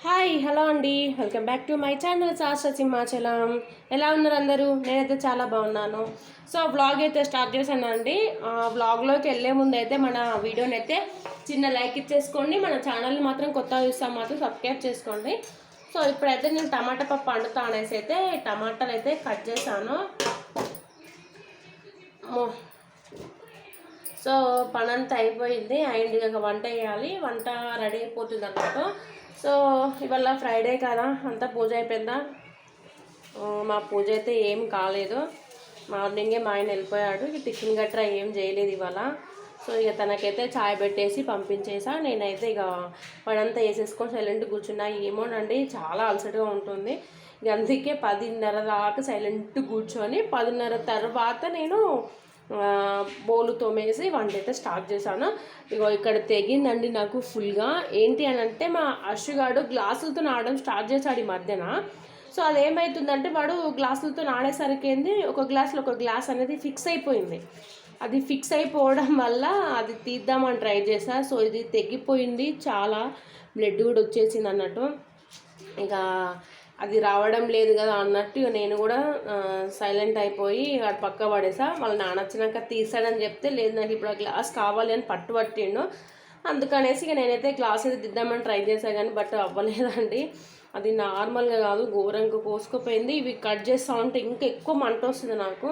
Hi hello అండి, welcome back to my channel శాస్త్ర సింహాచలం. ఎలా ఉన్నారు అందరూ? నేనైతే చాలా బాగున్నాను. సో వ్లాగ్ అయితే స్టార్ట్ చేశానండి. వ్లాగ్లోకి వెళ్ళే ముందు అయితే మన వీడియోని అయితే చిన్న లైక్ ఇచ్చేసుకోండి. మన ఛానల్ని మాత్రం కొత్తగా చూస్తాం మాత్రం సబ్స్క్రైబ్ చేసుకోండి. సో ఇప్పుడైతే నేను టమాటా పప్పు వండుతా అనేసి అయితే టమాటాలు అయితే కట్ చేశాను. సో పని అంతా అయిపోయింది అండ్ ఇక వంట వేయాలి. వంట రెడీ అయిపోతుంది అన్నట్టు. సో ఇవాళ ఫ్రైడే కదా, అంతా పూజ అయిపోయిందా? మా పూజ అయితే ఏం కాలేదు. మార్నింగే మా ఆయన వెళ్ళిపోయాడు. ఇక టిఫిన్ గట్రా ఏం చేయలేదు ఇవాళ. సో ఇక తనకైతే చాయ్ పెట్టేసి పంపించేసా. నేనైతే ఇక పనంతా వేసేసుకొని సైలెంట్ కూర్చున్నా. ఏమోనండి, చాలా అలసటగా ఉంటుంది. ఇక అందుకే 10:30 దాకా సైలెంట్ కూర్చొని 10:30 తర్వాత నేను బౌలు తోమేసి వంట అయితే స్టార్ట్ చేశాను. ఇగో ఇక్కడ తెగిందండి నాకు ఫుల్గా. ఏంటి అని అంటే మా అశ్వగాడు గ్లాసులతో ఆడడం స్టార్ట్ చేశాడు ఈ మధ్యన. సో అదేమవుతుందంటే వాడు గ్లాసులతో ఆడేసరికి ఏంది, ఒక గ్లాసులో ఒక గ్లాస్ అనేది ఫిక్స్ అయిపోయింది. అది ఫిక్స్ అయిపోవడం వల్ల అది తీద్దామని ట్రై చేశా. సో ఇది తెగిపోయింది, చాలా బ్లడ్ కూడా వచ్చేసింది అన్నట్టు. ఇక అది రావడం లేదు కదా అన్నట్టు నేను కూడా సైలెంట్ అయిపోయి వాడు పక్క పడేసా. వాళ్ళ నాన్న వచ్చినాక తీసాడని చెప్తే లేదు నాకు ఇప్పుడు ఆ గ్లాస్ కావాలి అని పట్టిండు. అందుకనేసి ఇక నేనైతే గ్లాస్ అయితే దిద్దామని ట్రై చేశాను కానీ బట్ అవ్వలేదండి. అది నార్మల్గా కాదు, ఘోరంగా కోసుకుపోయింది. ఇవి కట్ చేస్తూ ఉంటే ఇంకా ఎక్కువ మంట వస్తుంది నాకు.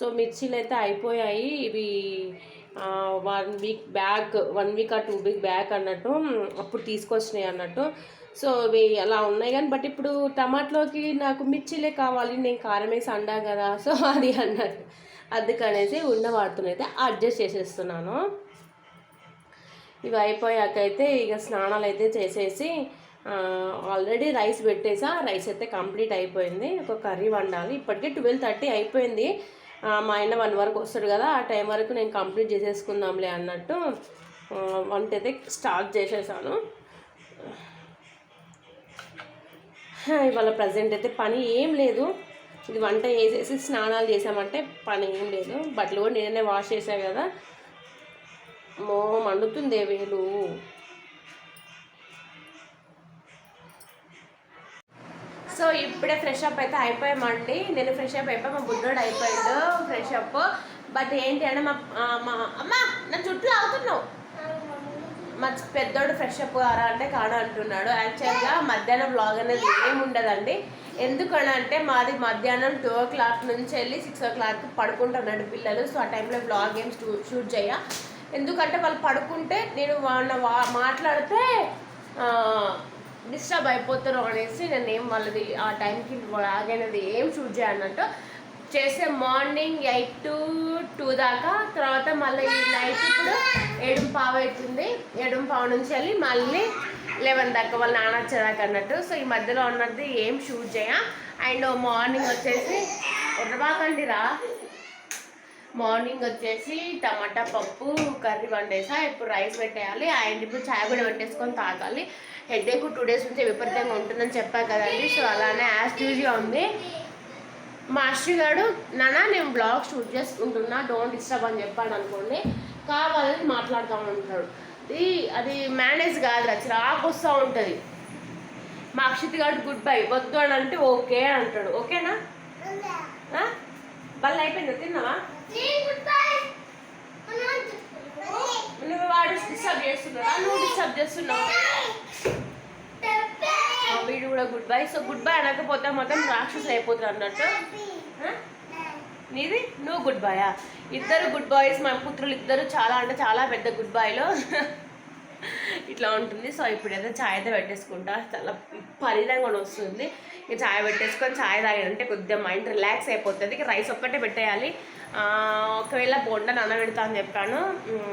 సో మిర్చీలు అయితే అయిపోయాయి. ఇవి 1 వీక్ బ్యాక్, 1 వీక్ ఆ 2 వీక్ బ్యాక్ అన్నట్టు అప్పుడు తీసుకొచ్చినాయి అన్నట్టు. సో ఇవి అలా ఉన్నాయి కానీ బట్ ఇప్పుడు టమాటలోకి నాకు మిర్చిలే కావాలి, నేను కారం వేసి అండా కదా, సో అది అన్నట్టు. అందుకనేసి ఉన్న వాటితో అయితే అడ్జస్ట్ చేసేస్తున్నాను. ఇవి అయిపోయాకైతే ఇక స్నానాలు అయితే చేసేసి ఆల్రెడీ రైస్ పెట్టేసా. రైస్ అయితే కంప్లీట్ అయిపోయింది. ఒక కర్రీ వండాలి. ఇప్పటికే 12:30 అయిపోయింది. మా ఆయన 1 వరకు వస్తాడు కదా, ఆ టైం వరకు నేను కంప్లీట్ చేసేసుకుందాంలే అన్నట్టు వంట అయితే స్టార్ట్ చేసేసాను. ఇవాళ ప్రజెంట్ అయితే పని ఏం లేదు. ఇది వంట వేసేసి స్నానాలు చేసామంటే పని ఏం లేదు. బట్టలు కూడా నేనే వాష్ చేశాను కదా. మండుతుంది వేలు. సో ఇప్పుడే ఫ్రెష్ అప్ అయితే అయిపోయామండి. నేను ఫ్రెష్ అప్ అయిపోయి మా బుడ్డోడు అయిపోయాడు ఫ్రెష్ అప్. బట్ ఏంటి అంటే మా అమ్మ నా చుట్టూ అవుతున్నావు. మా పెద్దోడు ఫ్రెష్ అప్ కారా అంటే కాడ అంటున్నాడు. యాక్చువల్గా మధ్యాహ్నం వ్లాగ్ అనేది ఏమి ఉండదండి. ఎందుకనంటే మాది మధ్యాహ్నం 2 o'clock నుంచి వెళ్ళి 6 o'clock పడుకుంటున్నాడు పిల్లలు. సో ఆ టైంలో వ్లాగ్ ఏం షూట్ చేయ. ఎందుకంటే వాళ్ళు పడుకుంటే నేను మాట్లాడితే డిస్టర్బ్ అయిపోతారు అనేసి నేను ఏం వాళ్ళది ఆ టైంకి వ్లాగ్ అనేది ఏం షూట్ చేయన్నట్టు చేస్తే మార్నింగ్ 8 to 2 దాకా, తర్వాత మళ్ళీ నైట్ ఇప్పుడు 7:15 అవుతుంది. 7:15 నుంచి వెళ్ళి మళ్ళీ 11 దాకా వాళ్ళ నాన్న వచ్చేదాకా అన్నట్టు. సో ఈ మధ్యలో ఉన్నది ఏం షూట్ చేయ. అండ్ మార్నింగ్ వచ్చేసి ఉర్రబాకండిరా, మార్నింగ్ వచ్చేసి టమాటా పప్పు కర్రీ వండేసా. ఇప్పుడు రైస్ పెట్టేయాలి అండ్ ఇప్పుడు చాయ్ కూడా పెట్టేసుకొని తాగాలి. హెడేక్ 2 days నుంచి విపరీతంగా ఉంటుందని చెప్పాను కదండి. సో అలానే యాజ్ యూజువల్గా ఉంది. మా అశ్విగాడు నాన్న నేను బ్లాగ్ షూట్ చేసుకుంటున్నా, డోంట్ డిస్టర్బ్ అని చెప్పాడు అనుకోండి, కావాలని మాట్లాడుతూ ఉంటాడు. అది మేనేజ్ కాదు, చిరాకు వస్తూ ఉంటుంది. మా అక్షిత్ గారు గుడ్ బై వద్దు అని అంటే ఓకే అంటాడు. ఓకేనా? బల్ల అయిపోయిందా? తిన్నావా? నువ్వు వాడు డిస్టర్బ్ చేస్తున్నావా? నువ్వు డిస్టర్బ్ చేస్తున్నావు. వీడు కూడా goodbye. So goodbye అనకపోతే మొత్తం రాక్షసులు అయిపోతారు అన్నట్టు. నీది నువ్వు గుడ్ బాయా? ఇద్దరు గుడ్ బాయ్స్, మా పుత్రులు ఇద్దరు చాలా అంటే చాలా పెద్ద గుడ్ బాయ్లో ఇట్లా ఉంటుంది. సో ఇప్పుడైతే ఛాయ్ అయితే పెట్టేసుకుంటా. చాలా పరిణంగా వస్తుంది. ఇక ఛాయ్ పెట్టేసుకొని ఛాయ్ తాగాలంటే కొద్దిగా మైండ్ రిలాక్స్ అయిపోతుంది. ఇక రైస్ ఒక్కటే పెట్టేయాలి. ఒకవేళ బోండా నానబెడతా అని చెప్పాను.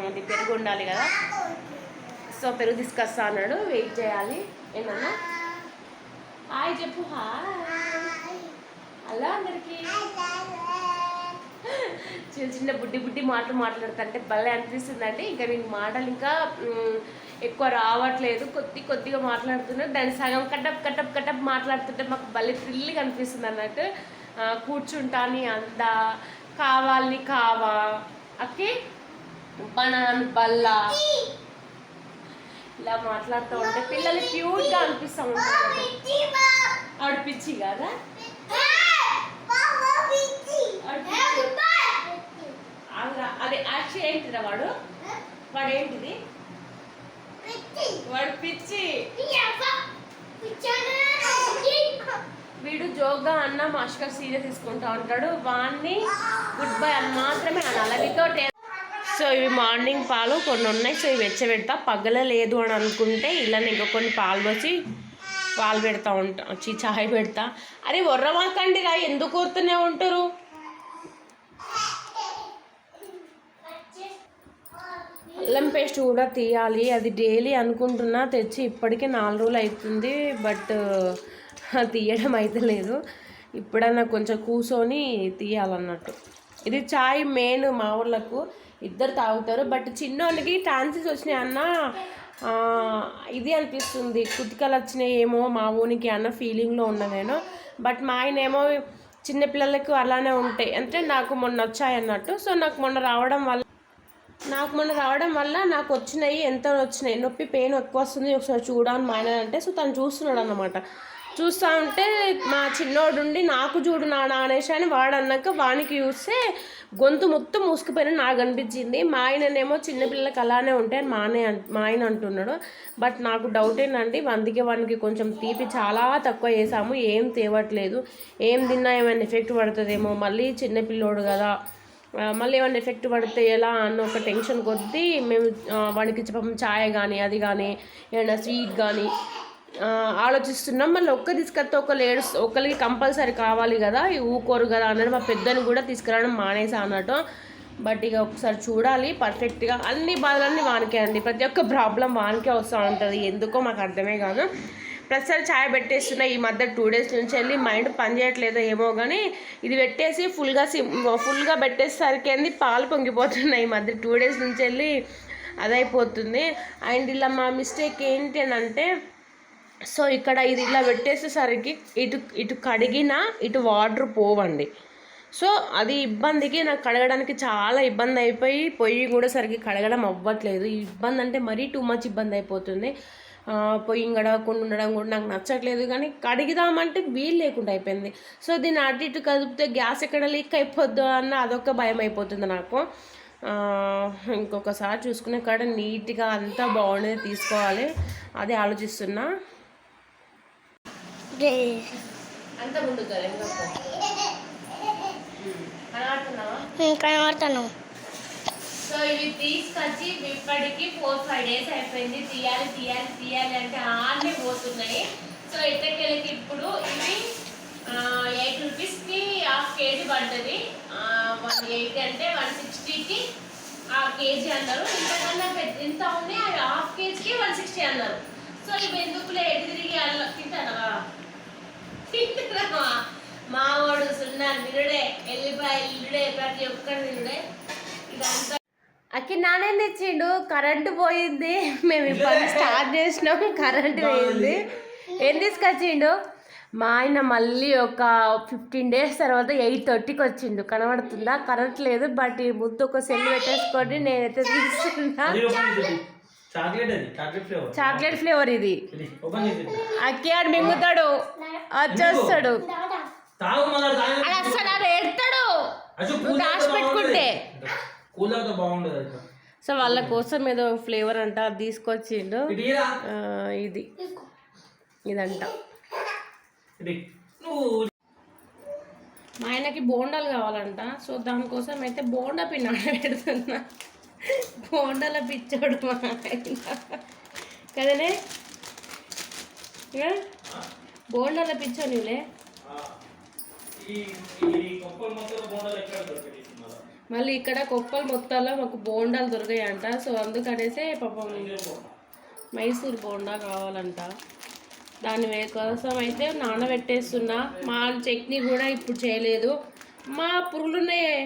అది పెరుగు ఉండాలి కదా, సో పెరుగు తీసుకొస్తా అన్నాడు. వెయిట్ చేయాలి. ఏమన్నా హాయ్ చెప్పు. హాయ్ అలా అందరికి చిన్న చిన్న బుడ్డి మాటలు మాట్లాడుతుంటే భలే అనిపిస్తుందండి. ఇంకా నేను మాటలు ఇంకా ఎక్కువ రావట్లేదు, కొద్దిగా మాట్లాడుతున్నాను. దాన్ని సగం కటప్ మాట్లాడుతుంటే మాకు భలే థ్రిల్గా అనిపిస్తుంది అన్నట్టు. కూర్చుంటాని అందా కావాలి కావా అక్కే బనాన్ బల్లా ఇలా మాట్లాడుతూ ఉంటే పిల్లలు క్యూట్గా అనిపిస్తూ ఉంటారు. ఆవిడ పిచ్చి కదా, అదే యాక్చువల్ ఏంటిదా వాడు ఏంటిది వాడు పిచ్చి. వీడు జోక్గా అన్న మాస్టర్ సీరియస్ తీసుకుంటా ఉంటాడు. వాడిని గుడ్ బై అని మాత్రమే అనాలి వితౌట్. సో ఇవి మార్నింగ్ పాలు కొన్ని ఉన్నాయి, సో ఇవి వెచ్చబెడతా. పగలలేదు అని అనుకుంటే ఇలా ఇంకా కొన్ని పాలు పోసి పాలు పెడతా ఉంటా, చాయ్ పెడతా. అరే ఒర్రమాకండి రా, ఎందుకు కోరుతూనే ఉంటారు. అల్లం పేస్ట్ కూడా తీయాలి, అది డైలీ అనుకుంటున్నా, తెచ్చి ఇప్పటికే 4 రోజులు అవుతుంది, బట్ తీయడం అయితే లేదు. ఇప్పుడన్నా కొంచెం కూర్చొని తీయాలన్నట్టు. ఇది చాయ్ మెయిన్ మా ఊళ్ళకు, ఇద్దరు తాగుతారు. బట్ చిన్నోళ్ళకి టాన్సిల్స్ వచ్చినాయి అన్న ఇది అనిపిస్తుంది, కుతికలు వచ్చినాయి ఏమో మా ఊనికి అన్న ఫీలింగ్లో ఉన్నా నేను. బట్ మా ఆయన ఏమో చిన్నపిల్లలకు అలానే ఉంటాయి అంటే నాకు మొన్న వచ్చాయి అన్నట్టు. సో నాకు మొన్న రావడం వల్ల నాకు వచ్చినాయి, ఎంత వచ్చినాయి, నొప్పి పెయిన్ ఎక్కువ వస్తుంది, ఒకసారి చూడాలని మా ఆయన అంటే. సో తను చూస్తున్నాడు అన్నమాట. చూస్తూ ఉంటే మా చిన్నోడుండి నాకు చూడు నాన్న అనేసి అని వాడు అన్నాక వానికి చూస్తే గొంతు మొత్తం మూసుకుపోయిన నాకు అనిపించింది. మా ఆయననేమో చిన్నపిల్లలకి అలానే ఉంటాయి మా ఆయన అంటున్నాడు. బట్ నాకు డౌట్ ఏంటంటే అందుకే వానికి కొంచెం తీపి చాలా తక్కువ చేసాము, ఏం తేవట్లేదు. ఏం తిన్నా ఏమైనా ఎఫెక్ట్ పడుతుందేమో, మళ్ళీ చిన్నపిల్లోడు కదా, మళ్ళీ ఏమైనా ఎఫెక్ట్ పడితే ఎలా అన్న ఒక టెన్షన్ కొద్దీ మేము వాడికి ఛాయ్ కానీ అది కానీ ఏమైనా స్వీట్ కానీ ఆలోచిస్తున్నాం. మళ్ళీ తీసుకొస్తే ఒకరికి కంపల్సరీ కావాలి కదా, ఊకోరు కదా అన్నాడు. మా పెద్దని కూడా తీసుకురావడం మానేసా అన్నట్టు. బట్ ఇక ఒకసారి చూడాలి పర్ఫెక్ట్గా. అన్ని బాధలన్నీ వానికే అండి, ప్రతి ఒక్క ప్రాబ్లం వానికే వస్తూ ఉంటుంది, ఎందుకో మాకు అర్థమే కాదు. ప్రతిసారి ఛాయ్ పెట్టేస్తున్నా ఈ మధ్య 2 డేస్ నుంచి వెళ్ళి మైండ్ పని చేయట్లేదో ఏమో కానీ ఇది పెట్టేసి ఫుల్గా పెట్టేసరికి ఏంది పాలు పొంగిపోతున్నాయి ఈ మధ్య 2 డేస్ నుంచి వెళ్ళి అదైపోతుంది. అండ్ ఇలా మా మిస్టేక్ ఏంటి అని అంటే, సో ఇక్కడ ఇది ఇలా పెట్టేసేసరికి ఇటు కడిగినా ఇటు వాటర్ పోవండి. సో అది ఇబ్బందికి నాకు కడగడానికి చాలా ఇబ్బంది అయిపోయి పొయ్యి కూడా సరిగ్గా కడగడం అవ్వట్లేదు. ఈ ఇబ్బంది అంటే మరీ టూ మచ్ ఇబ్బంది అయిపోతుంది. పొయ్యి గడవకుండా ఉండడం కూడా నాకు నచ్చట్లేదు, కానీ కడిగిదామంటే వీలు లేకుండా అయిపోయింది. సో దీన్ని అటు ఇటు కదిపితే గ్యాస్ ఎక్కడ లీక్ అయిపోద్దో అన్న అదొక భయం అయిపోతుంది నాకు. ఇంకొకసారి చూసుకునే కాడ నీట్గా అంతా బాగుండేది తీసుకోవాలి, అదే ఆలోచిస్తున్నా. అంత ముందు కనబడుతున్నావా? సో ఇవి తీసుకొచ్చి ఇప్పటికి 4-5 డేస్ అయిపోయింది. తీయాలి అంటే అన్నీ పోతున్నాయి. సో ఇటకెళ్ళకి ఇప్పుడు ఇవి 8 రూపీస్కి ½ కేజీ పడ్డది. 180 అంటే 160కి కేజీ అన్నారు. ఇంతకన్నా ఇంత ఉన్నాయి, అవి ½ కేజీకి 160 అన్నారు. సో ఇవి ఎందుకులే ఎటు తిరిగి తింటానవా మావాడు సున్నా నిరుడే, ఎల్లిపాయలు నిరుడే, ప్రతి ఒక్కరు నిరుడే. ఇదంతా అక్కి నానేం తెచ్చిండు. కరెంటు పోయింది, మేము ఇప్పుడు స్టార్ట్ చేసినాం, కరెంటు పోయింది. ఏం తీసుకొచ్చిండు మా ఆయన? మళ్ళీ ఒక 15 డేస్ తర్వాత 8:30కి వచ్చిండు. కనబడుతుందా? కరెంట్ లేదు, బట్ ఈ ముందు ఒక సెల్ పెట్టేసుకొని నేనైతే తీసుకున్నా. చాక్లెట్ ఫ్లేవర్ ఇది. అక్కి ఆడు మింగుతాడు, వచ్చేస్తాడు, అసలు అది ఎడతాడు దాచి పెట్టుకుంటే. సో వాళ్ళ కోసం ఏదో ఫ్లేవర్ అంట అది తీసుకొచ్చిండు. ఇదంట మా ఆయనకి బోండాలు కావాలంట. సో దానికోసం అయితే బోండా పిండి పెడుతున్నా. బోండాల పిచ్చోడు మా ఆయన కదనే, బోండాల పిచ్చో నీవులే. మళ్ళీ ఇక్కడ కొప్పలు మొత్తాల్లో మాకు బోండాలు దొరికాయంట. సో అందుకనేసే పాపం మైసూర్ బోండా కావాలంట. దాని కోసం అయితే నానబెట్టేస్తున్నా. మా చట్నీ కూడా ఇప్పుడు చేయలేదు, మా పురుగులున్నాయే.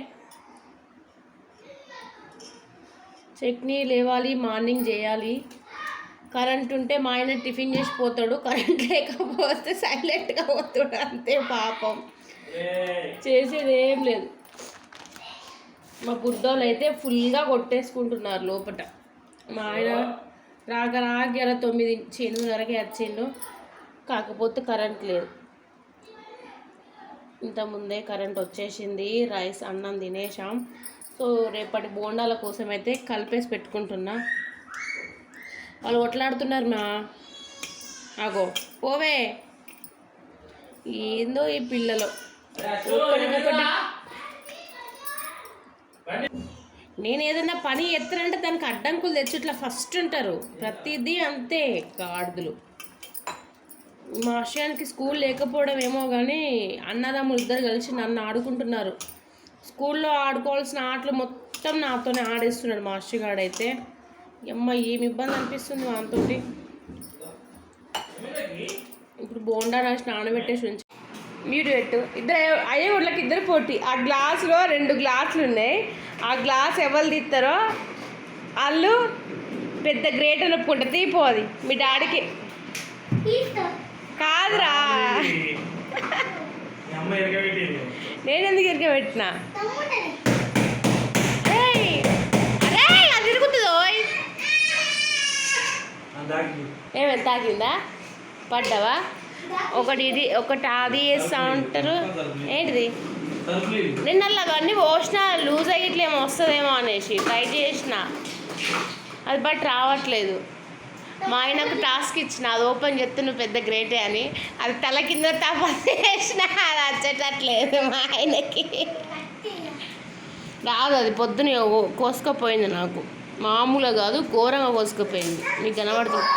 చట్నీ లేవాలి, మార్నింగ్ చేయాలి. కరెంట్ ఉంటే మా ఆయన టిఫిన్ చేసి పోతాడు, కరెంట్ లేకపోతే సైలెంట్గా పోతాడు, అంతే పాపం. చేసేది ఏం లేదు. మా బుడ్డోళ్ళు అయితే ఫుల్గా కొట్టేసుకుంటున్నారు లోపల. మా ఆయన రాక రాక ఇలా 9:30 వచ్చిండు. కాకపోతే కరెంట్ లేదు. ఇంతకుముందే కరెంట్ వచ్చేసింది. రైస్ అన్నం తినేసాం. సో రేపటి బోండాల కోసం అయితే కలిపేసి పెట్టుకుంటున్నా. వాళ్ళు కొట్లాడుతున్నారు మా అగో పోవే. ఏందో ఈ పిల్లలు నేను ఏదైనా పని ఎత్తానంటే దానికి అడ్డంకులు తెచ్చి ఇట్లా ఫస్ట్ ఉంటారు. ప్రతిదీ అంతే గాడిదలు. మా విషయానికి స్కూల్ లేకపోవడం ఏమో కానీ అన్నదమ్ములు ఇద్దరు కలిసి నన్ను ఆడుకుంటున్నారు. స్కూల్లో ఆడుకోవాల్సిన ఆటలు మొత్తం నాతోనే ఆడేస్తున్నాడు మా అశ్వగాడైతే. అమ్మ ఏమి ఇబ్బంది అనిపిస్తుంది వానితోటి. ఇప్పుడు బోండా రాసి నానబెట్టేసి ఉంచి మీరు పెట్టు. ఇద్దరు అయ్యే ఊళ్ళకి ఇద్దరు పోటీ. ఆ గ్లాసులో 2 గ్లాసులు ఉన్నాయి. ఆ గ్లాస్ ఎవరు తీస్తారో వాళ్ళు పెద్ద గ్రేట్ అని ఒప్పుకుంటారు. తీపోది మీ డాడీకి కాదురా. నేను ఎందుకు ఇరిగా పెట్టినా? అరే అది తిరుగుతుందో ఏమైనా తాకిందా? పడ్డావా? ఒకటి ఇది ఒకటి అది వేస్తా ఉంటారు. ఏంటిది? నేను అలా అవన్నీ పోసిన లూజ్ అయ్యిట్లేమో వస్తుందేమో అనేసి ట్రై చేసిన. అది బట్ రావట్లేదు. మా ఆయనకు టాస్క్ ఇచ్చిన అది ఓపెన్ చేస్తే నువ్వు పెద్ద గ్రేటే అని. అది తల కింద తపస్సు చేసిన అది వచ్చేటట్లేదు మా ఆయనకి. రాదు అది. పొద్దున కోసుకపోయింది నాకు. మామూలుగా కాదు ఘోరంగా కోసుకపోయింది. మీకు కనబడుతుంది.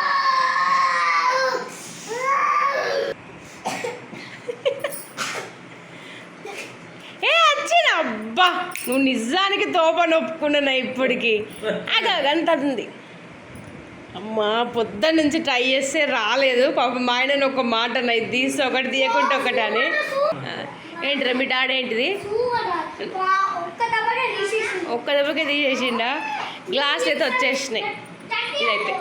అబ్బా నువ్వు నిజానికి తోప నొప్పుకున్నా ఇప్పటికి. అంత ఉంది. అమ్మా పొద్దున్న నుంచి ట్రై చేస్తే రాలేదు. పాప మా ఆయన ఒక మాట ఇది తీస్తే ఒకటి తీయకుంటే ఒకటి అని. ఏంటిరా మీ డాడీ ఏంటిది ఒక్క దెబ్బకే తీసేసిండా? గ్లాస్ అయితే వచ్చేసినాయి. ఇదైతే